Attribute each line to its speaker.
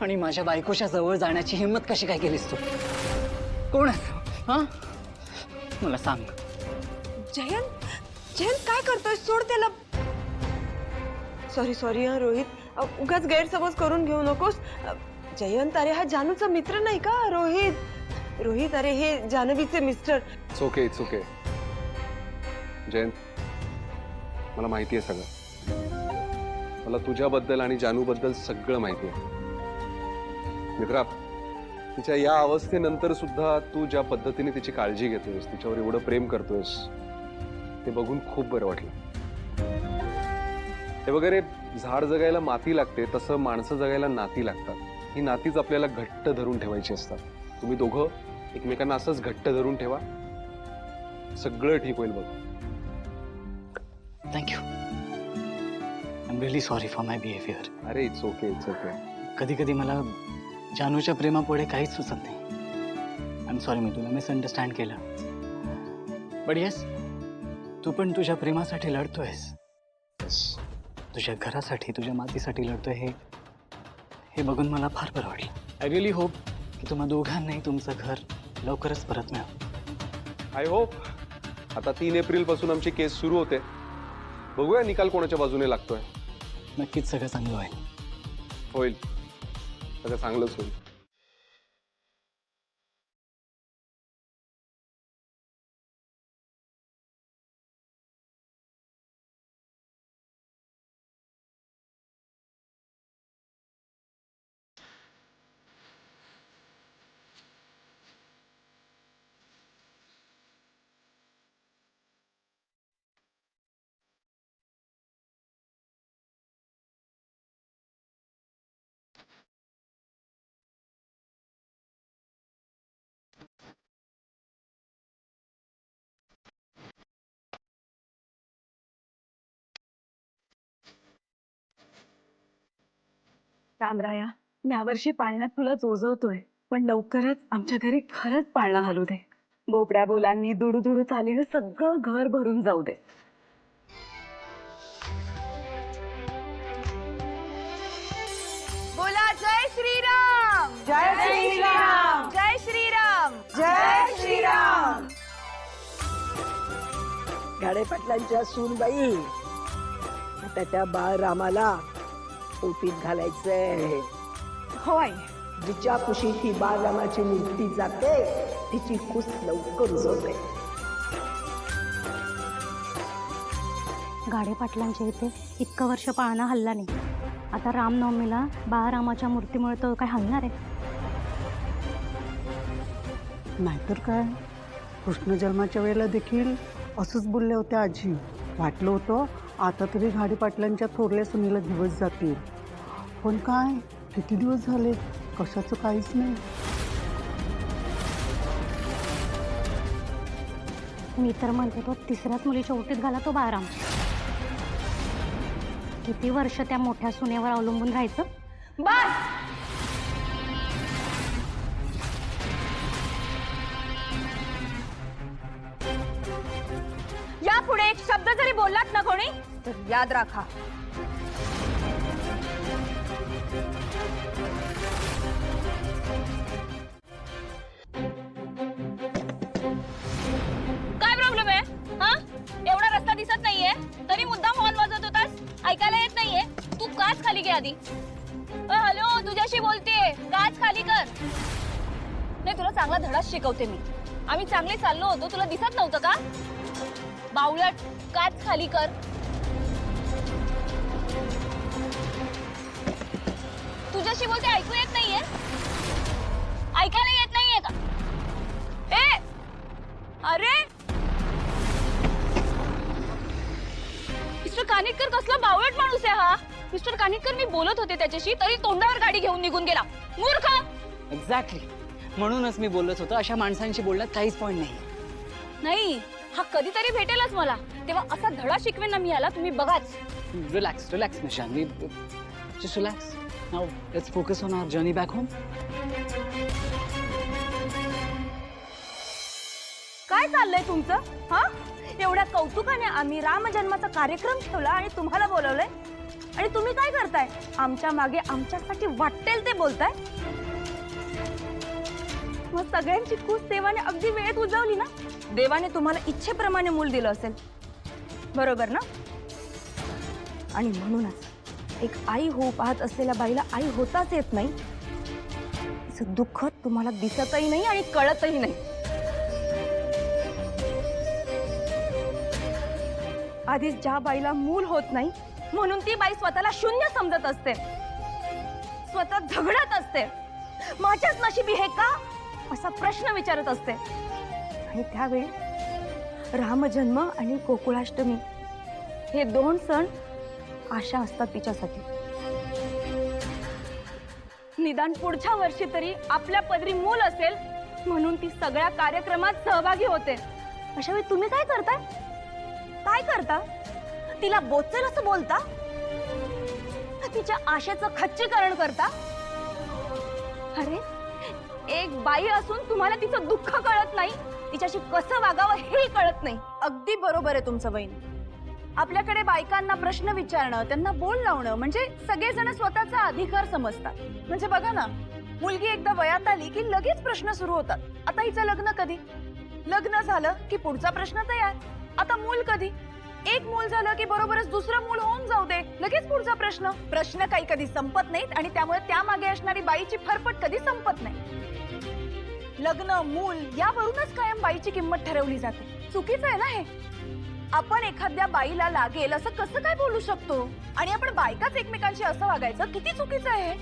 Speaker 1: आणि माझ्या बायकोच्या जवळ जाण्याची हिंमत कशी काय केलीस तू? कोण आहेस? हा, मला सांग.
Speaker 2: जयंत, जयंत काय करतोय? सोड त्याला. सॉरी हा रोहित, उगाच गैरसमज करून घेऊ नकोस. जयंत, अरे हा जानूचा मित्र नाही का? रोहित, रोहित, अरे हे जानवीचे मिस्टर.
Speaker 3: It's okay. जयंत, मला माहिती आहे सगळं. मला तुझ्याबद्दल आणि जानूबद्दल सगळं माहिती आहे. मित्रा, तिच्या या अवस्थेनंतर सुद्धा तू ज्या पद्धतीने तिची काळजी घेतोयस, तिच्यावर एवढं प्रेम करतोयस, ते बघून खूप बरं वाटलं. हे वगैरे झाड जगायला माती लागते, तसं माणसं जगायला नाती लागतात. ही नातीच आपल्याला घट्ट धरून ठेवायची असतात. तुम्ही दोघं एकमेकांना असंच घट्ट धरून ठेवा, सगळं ठीक होईल बघ.
Speaker 1: Thank you. I am really sorry for my behaviour.
Speaker 3: अरे इट्स ओके.
Speaker 1: कधी कधी मला जानूच्या प्रेमापुढे काहीच सुचत नाही. आय एम सॉरी, मी तुला मिसअंडरस्टँड केलं. बट येस, तू पण तुझ्या प्रेमासाठी लढतोयस. तुझ्या घरासाठी, तुझ्या मातीसाठी लढतोय. हे बघून मला फार बरं वाटलं. आय रिअली होप की तुम्हा दोघांनाही तुमचं घर लवकरच परत मिळेल.
Speaker 3: I hope. आता 3 एप्रिल पासून आमची केस सुरू होते. बघूया निकाल कोणाच्या बाजूने लागतोय.
Speaker 1: नक्कीच सगळं चांगलं होईल.
Speaker 3: होईल, सगळं चांगलंच होईल.
Speaker 2: रामराया, यावर्षी पाळण्यात तुला जोजवतोय, पण लवकरच आमच्या घरी खरंच पाळणा घालू दे. बोबड्या बोलांनी दुडू चालीनं सगळं घर भरून जाऊ दे.
Speaker 4: बोला जय श्रीराम.
Speaker 2: जय श्रीराम.
Speaker 4: जय श्रीराम.
Speaker 2: जय श्रीराम.
Speaker 5: गाडे पाटलांच्या सूनबाई, आता त्या बाळ रामाला ओटीत घालायचंय.
Speaker 2: होय,
Speaker 5: जिच्या कुशीत ही बाळ रामाची मूर्ती जाते, तिची कुस लवकर उजवते.
Speaker 6: गाडे पाटलांच्या इथे इतकं वर्ष पाळणा हल्ला नाही. आता रामनवमीला बाळरामाच्या मूर्तीमुळे तो काय हलणार आहे?
Speaker 7: नाहीतर काय, कृष्ण जन्माच्या वेळेला देखील असंच बोलल्या होत्या आजी. वाटलं होतं आता तरी गाडी पाटलांच्या थोरल्या सुनीला दिवस जातील, पण काय किती दिवस झाले, कशाचं काहीच नाही.
Speaker 6: मी तर म्हणते तो तिसऱ्याच मुलीच्या ओटीत घाला तो बाळराम. किती वर्ष त्या मोठ्या सुनेवर अवलंबून राहायचं?
Speaker 4: बस. यापुढे एक शब्द जरी बोललात ना कोणी तर याद राखा, काय प्रॉब्लेम आहे? हा, एवढा रस्ता दिसत नाहीये तरी मुद्दाम हॉर्न वाजवत होतास? ऐकायला येत नाहीये? तू काच खाली घे आधी. हॅलो, तुझ्याशी बोलतेय, काच खाली कर. नाही, तुला चांगला धडाच शिकवते मी. आम्ही चांगले चाललो होतो, तुला दिसत नव्हतं का? बावळट, काच खाली कर. तुझ्याशी बोलते, ऐकू येत नाहीये? ऐकायला येत नाहीये का? ए, अरे मिस्टर कानिटकर कसला बावळट माणूस आहे हा. मिस्टर कानिटकर, मी बोलत होते त्याच्याशी तरी तोंडावर गाडी घेऊन निघून गेला. मूर्ख.
Speaker 1: एक्झॅक्टली, म्हणूनच मी बोलत होतो अशा माणसांशी बोलण्यात काहीच पॉइंट नाही.
Speaker 4: नाही, हा कधीतरी भेटेलच मला, तेव्हा असा धडा शिकवेन ना मी याला, तुम्ही बघाच.
Speaker 1: Relax Nishant, just relax. Now let's focus on our journey back home.
Speaker 4: काय चाललंय तुमचं? हा, एवढ्या कौतुकाने आम्ही राम जन्माचा कार्यक्रम ठेवला आणि तुम्हाला बोलवलंय. आणि तुम्ही काय करताय? आमच्या मागे आमच्यासाठी वाटेल ते बोलताय. मग सगळ्यांची खुश देवाने अगदी वेळेत उजवली ना. देवाने तुम्हाला इच्छेप्रमाणे मूल दिलं असेल, बरोबर ना? आणि म्हणूनच एक आई होऊ पाहत असलेल्या बाईला आई होताच येत नाही. तिचं दुःख तुम्हाला दिसतही नाही आणि कळतही नाही. आधीच ज्या बाईला मूल होत नाही म्हणून ती बाई स्वतःला शून्य समजत असते, स्वतः झगडत असते. माझ्याच नशिबी हे का असा प्रश्न विचारत असते. आणि त्यावेळी रामजन्म आणि गोकुळाष्टमी हे 2 सण आशा असतात तिच्यासाठी. निदान पुढच्या वर्षी तरी आपल्या पदरी मूल असेल म्हणून ती सगळ्या कार्यक्रमात सहभागी होते. अशा वेळी तुम्ही काय करताय? काय करता? तिला बोचेल असं बोलता? तिच्या आशेचं खच्चीकरण करता? अरे, एक बाई असून तुम्हाला तिचं दुःख कळत नाही, तिच्याशी कसं वागावं हे कळत नाही. अगदी बरोबर आहे तुमचं बहीण. आपल्याकडे बायकांना प्रश्न विचारणं, त्यांना बोल लावणं म्हणजे सगळेजण स्वतःचा अधिकार समजतात. म्हणजे बघा ना, मुलगी एकदा वयात आली की लगेच प्रश्न सुरू होतात. आता हिचं लग्न कधी? लग्न झालं की पुढचा प्रश्न तयार. आता मूल कधी? एक मूल झालं की बरोबरच दुसरं मूल होऊन जाऊ दे, लगेच पुढचा प्रश्न. प्रश्न काही कधी संपत नाहीत आणि त्यामुळे त्यामागे असणारी बाईची फरफट कधी संपत नाही. लग्न, मूल यावरूनच कायम बाईची किंमत ठरवली जाते. चुकीचं आहे ना हे. आपण एखाद्या बाईला लागेल असं कसं काय बोलू शकतो? आणि आपण बायकाच एकमेकांशी असं वागायचं किती चुकीचं आहे.